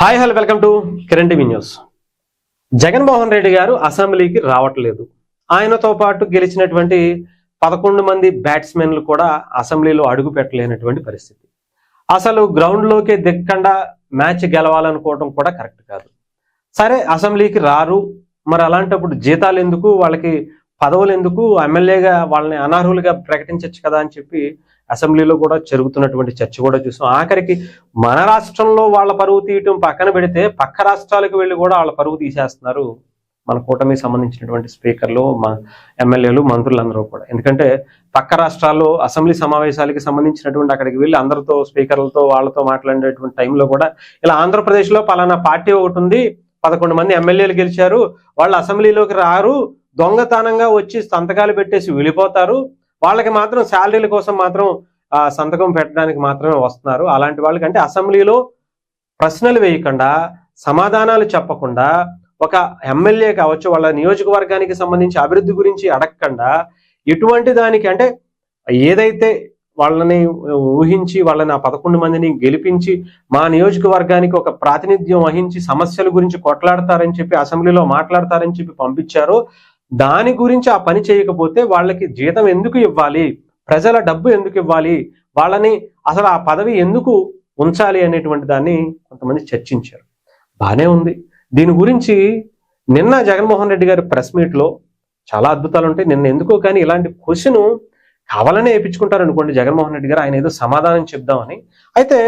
Hi hello welcome to Kiran TV news. Jaganmohan Reddy గారు అసెంబ్లీకి రావట్లేదు. ఆయనతో పాటు గెలిచినటువంటి 11 మంది బ్యాట్స్మెన్లు కూడా అసెంబ్లీలో అడుగు పెట్టలేనటువంటి పరిస్థితి. అసలు గ్రౌండ్లోకి దిక్కుండా మ్యాచ్ గెలవాలనుకోవడం కూడా కరెక్ట్ కాదు. సరే అసెంబ్లీకి రారు, మరి అలాంటప్పుడు జీతాలు ఎందుకు, వాళ్ళకి పదవులు ఎందుకు, ఎమ్మెల్యేగా వాళ్ళని అనర్హులుగా ప్రకటించవచ్చు కదా అని చెప్పి అసెంబ్లీలో కూడా జరుగుతున్నటువంటి చర్చ కూడా చూసాం. ఆఖరికి మన రాష్ట్రంలో వాళ్ళ పరువు తీయటం పక్కన పెడితే పక్క రాష్ట్రాలకు వెళ్ళి కూడా వాళ్ళ పరువు తీసేస్తున్నారు మన కూటమికి సంబంధించినటువంటి స్పీకర్లు, ఎమ్మెల్యేలు, మంత్రులందరూ కూడా. ఎందుకంటే పక్క రాష్ట్రాల్లో అసెంబ్లీ సమావేశాలకి సంబంధించినటువంటి అక్కడికి వెళ్ళి అందరితో స్పీకర్లతో వాళ్ళతో మాట్లాడేటువంటి టైంలో కూడా ఇలా ఆంధ్రప్రదేశ్లో పలానా పార్టీ ఒకటి ఉంది, 11 మంది ఎమ్మెల్యేలు గెలిచారు, వాళ్ళు అసెంబ్లీలోకి రారు, దొంగతనంగా వచ్చి సంతకాలు పెట్టేసి వెళ్ళిపోతారు, వాళ్ళకి మాత్రం శాలరీల కోసం మాత్రం సంతకం పెట్టడానికి మాత్రమే వస్తున్నారు. అలాంటి వాళ్ళకంటే అసెంబ్లీలో ప్రశ్నలు వేయకుండా, సమాధానాలు చెప్పకుండా, ఒక ఎమ్మెల్యే కావచ్చు వాళ్ళ నియోజకవర్గానికి సంబంధించి అభివృద్ధి గురించి అడగకుండా, ఎటువంటి దానికి అంటే ఏదైతే వాళ్ళని ఊహించి వాళ్ళని 11 మందిని గెలిపించి మా నియోజకవర్గానికి ఒక ప్రాతినిధ్యం వహించి సమస్యల గురించి కొట్లాడతారని చెప్పి అసెంబ్లీలో మాట్లాడతారని చెప్పి పంపించారో దాని గురించి ఆ పని చేయకపోతే వాళ్ళకి జీతం ఎందుకు ఇవ్వాలి, ప్రజల డబ్బు ఎందుకు ఇవ్వాలి, వాళ్ళని అసలు ఆ పదవి ఎందుకు ఉంచాలి అనేటువంటి దాన్ని కొంతమంది చర్చించారు. బానే ఉంది. దీని గురించి నిన్న జగన్మోహన్ రెడ్డి గారి ప్రెస్ మీట్లో చాలా అద్భుతాలు ఉంటాయి. నిన్న ఎందుకో కానీ ఇలాంటి క్వశ్చన్ కావాలనే వేయించుకుంటారు అనుకోండి జగన్మోహన్ రెడ్డి గారు, ఆయన ఏదో సమాధానం చెప్దామని. అయితే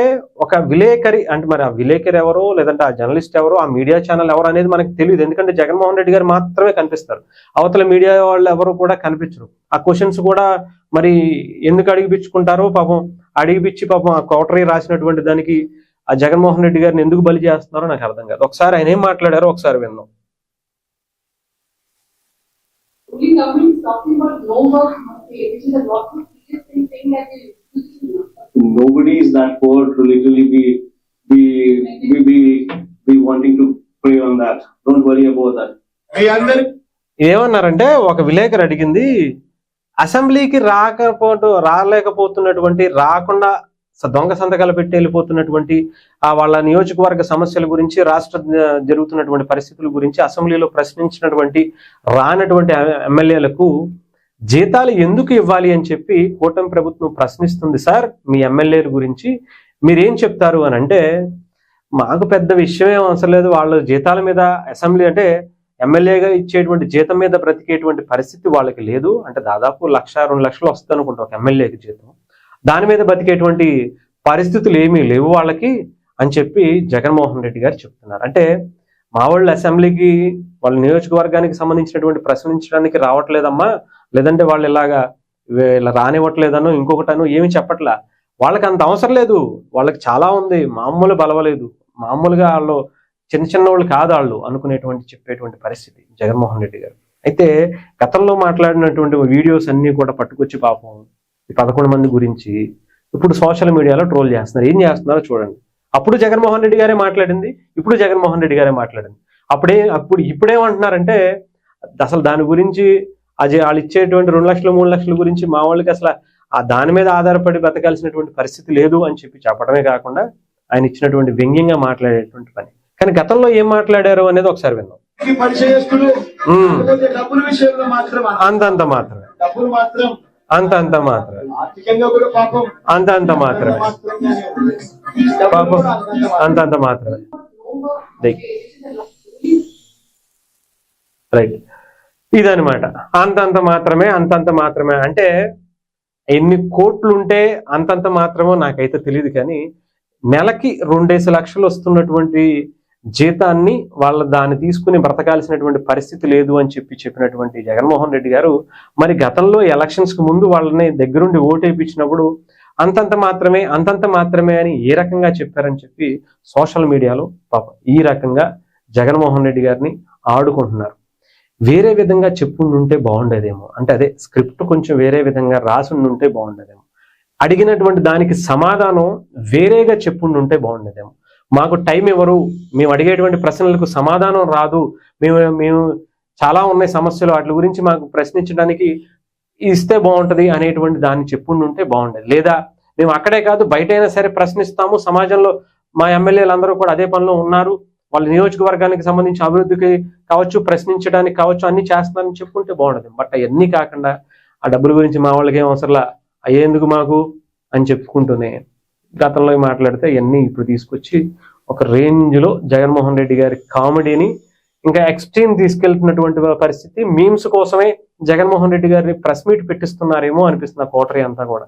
ఒక విలేకరి అంటే మరి ఆ విలేకరి ఎవరో, లేదంటే ఆ జర్నలిస్ట్ ఎవరో, ఆ మీడియా ఛానల్ ఎవరో అనేది మనకు తెలియదు. ఎందుకంటే జగన్మోహన్ రెడ్డి గారు మాత్రమే కనిపిస్తారు, అవతల మీడియా వాళ్ళు ఎవరు కూడా కనిపించరు. ఆ క్వశ్చన్స్ కూడా మరి ఎందుకు అడిగిపించుకుంటారో పాపం, అడిగిపించి పాపం ఆ కోటరీ రాసినటువంటి దానికి ఆ జగన్మోహన్ రెడ్డి గారిని ఎందుకు బలి చేస్తున్నారో నాకు అర్థం కాదు. ఒకసారి ఆయన ఏం మాట్లాడారో ఒకసారి విన్నాం. Which is a lot of serious thing saying that nobody is that poor to literally be wanting to pray on that. Don't worry about that. ఏమన్నారంటే ఒక విలేకరు అడిగింది, అసెంబ్లీకి రాలేకపోతున్నటువంటి, రాకుండా దొంగ సంతకాలు పెట్టి వెళ్ళిపోతున్నటువంటి వాళ్ళ నియోజకవర్గ సమస్యల గురించి, రాష్ట్ర జరుగుతున్నటువంటి పరిస్థితుల గురించి అసెంబ్లీలో ప్రశ్నించినటువంటి రానటువంటి ఎమ్మెల్యేలకు జీతాలు ఎందుకు ఇవ్వాలి అని చెప్పి కూటమి ప్రభుత్వం ప్రశ్నిస్తుంది. సార్ మీ ఎమ్మెల్యేల గురించి మీరేం చెప్తారు అని అంటే, మాకు పెద్ద విషయం ఏం అవసరం లేదు, వాళ్ళ జీతాల మీద అసెంబ్లీ అంటే ఎమ్మెల్యేగా ఇచ్చేటువంటి జీతం మీద బ్రతికేటువంటి పరిస్థితి వాళ్ళకి లేదు. అంటే దాదాపు 1-2 లక్షలు వస్తుంది అనుకుంటా ఒక ఎమ్మెల్యేకి జీతం, దాని మీద బతికేటువంటి పరిస్థితులు ఏమీ లేవు వాళ్ళకి అని చెప్పి జగన్మోహన్ రెడ్డి గారు చెప్తున్నారు. అంటే మా వాళ్ళు అసెంబ్లీకి వాళ్ళ నియోజకవర్గానికి సంబంధించినటువంటి ప్రశ్నించడానికి రావట్లేదమ్మా, లేదంటే వాళ్ళు ఇలా రానివ్వట్లేదనో ఇంకొకటనో ఏమి చెప్పట్లా, వాళ్ళకి అంత అవసరం లేదు, వాళ్ళకి చాలా ఉంది, మామూలు బలవలేదు, మామూలుగా వాళ్ళు చిన్న వాళ్ళు కాదు వాళ్ళు అనుకునేటువంటి చెప్పేటువంటి పరిస్థితి జగన్మోహన్ రెడ్డి గారు. అయితే గతంలో మాట్లాడినటువంటి వీడియోస్ అన్ని కూడా పట్టుకొచ్చి పాపం ఈ 11 మంది గురించి ఇప్పుడు సోషల్ మీడియాలో ట్రోల్ చేస్తున్నారు. ఏం చేస్తున్నారో చూడండి. అప్పుడు జగన్మోహన్ రెడ్డి గారే మాట్లాడింది, ఇప్పుడు జగన్మోహన్ రెడ్డి గారే మాట్లాడింది. ఇప్పుడేమంటున్నారంటే అసలు దాని గురించి అది వాళ్ళు ఇచ్చేటువంటి 2 లక్షలు 3 లక్షల గురించి మా వాళ్ళకి అసలు దాని మీద ఆధారపడి బతకాల్సినటువంటి పరిస్థితి లేదు అని చెప్పి చెప్పడమే కాకుండా ఆయన ఇచ్చినటువంటి వ్యంగ్యంగా మాట్లాడేటువంటి పని. కానీ గతంలో ఏం మాట్లాడారు అనేది ఒకసారి విన్నాం. అంతంత మాత్రమే, అంతంత మాత్రమే, అంతంత మాత్రమే, పాపం అంతంత మాత్రమే. రైట్, ఇదనమాట. అంతంత మాత్రమే, అంతంత మాత్రమే అంటే ఎన్ని కోట్లు ఉంటే అంతంత మాత్రమో నాకైతే తెలియదు. కానీ నెలకి 2 లక్షలు వస్తున్నటువంటి జీతాన్ని దాన్ని తీసుకుని బ్రతకాల్సినటువంటి పరిస్థితి లేదు అని చెప్పినటువంటి జగన్మోహన్ రెడ్డి గారు మరి గతంలో ఎలక్షన్స్ కు ముందు వాళ్ళని దగ్గరుండి ఓటేపించినప్పుడు అంతంత మాత్రమే, అంతంత మాత్రమే అని ఏ రకంగా చెప్పారని చెప్పి సోషల్ మీడియాలో పాపం ఈ రకంగా జగన్మోహన్ రెడ్డి గారిని ఆడుకుంటున్నారు. వేరే విధంగా చెప్పుండుంటే బాగుండేదేమో, అంటే అదే స్క్రిప్ట్ కొంచెం వేరే విధంగా రాసుండుంటే బాగుండేదేమో, అడిగినటువంటి దానికి సమాధానం వేరేగా చెప్పుండుంటే బాగుండేదేమో. మాకు టైం ఇవ్వరు, మేము అడిగేటువంటి ప్రశ్నలకు సమాధానం రాదు, మేము చాలా ఉన్నాయి సమస్యలు, వాటి గురించి మాకు ప్రశ్నించడానికి ఇస్తే బాగుంటది అనేటువంటి దాన్ని చెప్పుండుంటే బాగుండేది. లేదా మేము అక్కడే కాదు బయట అయినా సరే ప్రశ్నిస్తాము, సమాజంలో మా ఎమ్మెల్యేలు అందరూ కూడా అదే పనిలో ఉన్నారు, వాళ్ళ నియోజకవర్గానికి సంబంధించి అభివృద్ధికి కావచ్చు, ప్రశ్నించడానికి కావచ్చు, అన్ని చేస్తున్నారని చెప్పుకుంటే బాగుండదు. బట్ అవన్నీ కాకుండా ఆ డబ్బుల గురించి మా వాళ్ళకి ఏం అవసరంలా, అయ్యేందుకు మాకు అని చెప్పుకుంటూనే గతంలో మాట్లాడితే ఇవన్నీ ఇప్పుడు తీసుకొచ్చి ఒక రేంజ్లో జగన్మోహన్ రెడ్డి గారి కామెడీని ఇంకా ఎక్స్ట్రీమ్ తీసుకెళ్తున్నటువంటి పరిస్థితి. మీమ్స్ కోసమే జగన్మోహన్ రెడ్డి గారిని ప్రెస్ మీట్ పెట్టిస్తున్నారేమో అనిపిస్తుంది ఆ కోటరీ అంతా కూడా.